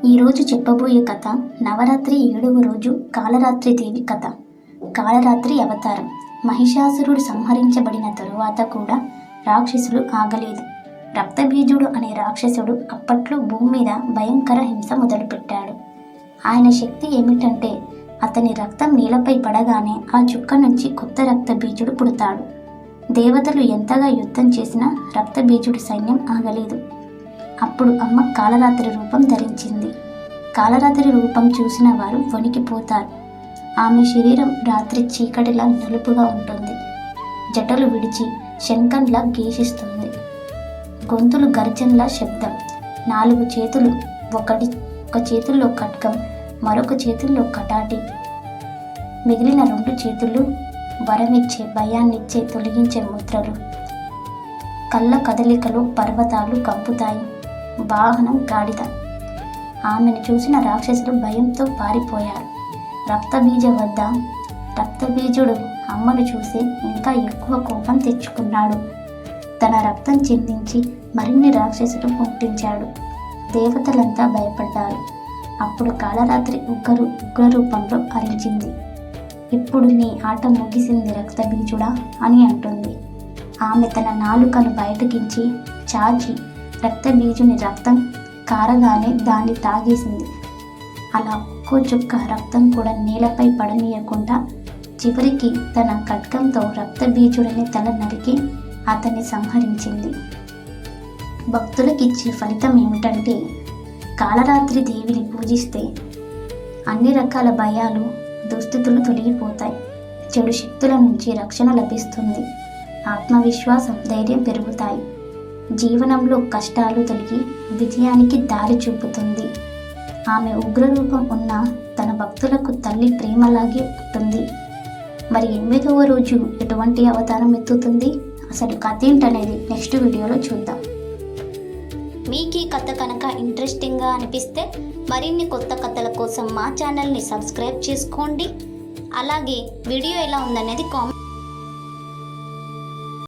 ఈరోజు చెప్పబోయే కథ నవరాత్రి 7వ రోజు కాళరాత్రి దేవి కథ. కాళరాత్రి అవతారం. మహిషాసురుడు సంహరించబడిన తరువాత కూడా రాక్షసులు ఆగలేదు. రక్తబీజుడు అనే రాక్షసుడు అప్పట్లో భూమి మీద భయంకర హింస మొదలుపెట్టాడు. ఆయన శక్తి ఏమిటంటే అతని రక్తం నేలపై పడగానే ఆ చుక్క నుంచి కొత్త రక్తబీజుడు పుడతాడు. దేవతలు ఎంతగా యుద్ధం చేసినా రక్తబీజుడి సైన్యం ఆగలేదు. అప్పుడు అమ్మ కాళరాత్రి రూపం ధరించింది. కాళరాత్రి రూపం చూసిన వారు వణికిపోతారు. ఆమె శరీరం రాత్రి చీకటిలా నలుపుగా ఉంటుంది. జటలు విడిచి శంఖంలా గేషిస్తుంది. గొంతులు గర్జనలా శబ్దం. 4 చేతులు, ఒక చేతుల్లో ఖడ్గం, మరొక చేతుల్లో కటాటి, మిగిలిన 2 చేతులు వరమిచ్చే, భయాన్నిచ్చే, తొలగించే ముద్రలు. కళ్ళ కదలికలో పర్వతాలు కంపుతాయి. వాహనం గాడిద. ఆమెను చూసిన రాక్షసులు భయంతో పారిపోయారు. రక్తబీజుడు అమ్మను చూసి ఇంకా ఎక్కువ కోపం తెచ్చుకున్నాడు. తన రక్తం చిందించి మరిన్ని రాక్షసులు పుట్టించాడు. దేవతలంతా భయపడ్డారు. అప్పుడు కాళరాత్రి ఉగ్రరూపంలో అరించింది. ఇప్పుడు నీ ఆట ముగిసింది రక్తబీజుడా అని అంటుంది. ఆమె తన నాలుకను బయటకించి చాచి రక్తబీజుని రక్తం కారగానే దాన్ని తాగేసింది. అలా ఒక్కో చుక్క రక్తం కూడా నేలపై పడనీయకుండా చివరికి తన ఖడ్గంతో రక్తబీజుడిని తల నరికి అతన్ని సంహరించింది. భక్తులకిచ్చే ఫలితం ఏమిటంటే కాళరాత్రి దేవిని పూజిస్తే అన్ని రకాల భయాలు, దుస్థితులు తొలగిపోతాయి. చెడు శక్తుల నుంచి రక్షణ లభిస్తుంది. ఆత్మవిశ్వాసం, ధైర్యం పెరుగుతాయి. జీవనంలో కష్టాలు తొలగి విజయానికి దారి చూపుతుంది. ఆమె ఉగ్రరూపం ఉన్న తన భక్తులకు తల్లి ప్రేమలాగే ఉంటుంది. మరి 8వ రోజు ఎటువంటి అవతారం ఎత్తుతుంది, అసలు కథ ఏంటనేది నెక్స్ట్ వీడియోలో చూద్దాం. మీకు ఈ కథ కనుక ఇంట్రెస్టింగ్గా అనిపిస్తే మరిన్ని కొత్త కథల కోసం మా ఛానల్ని సబ్స్క్రైబ్ చేసుకోండి. అలాగే వీడియో ఎలా ఉందనేది కామెంట్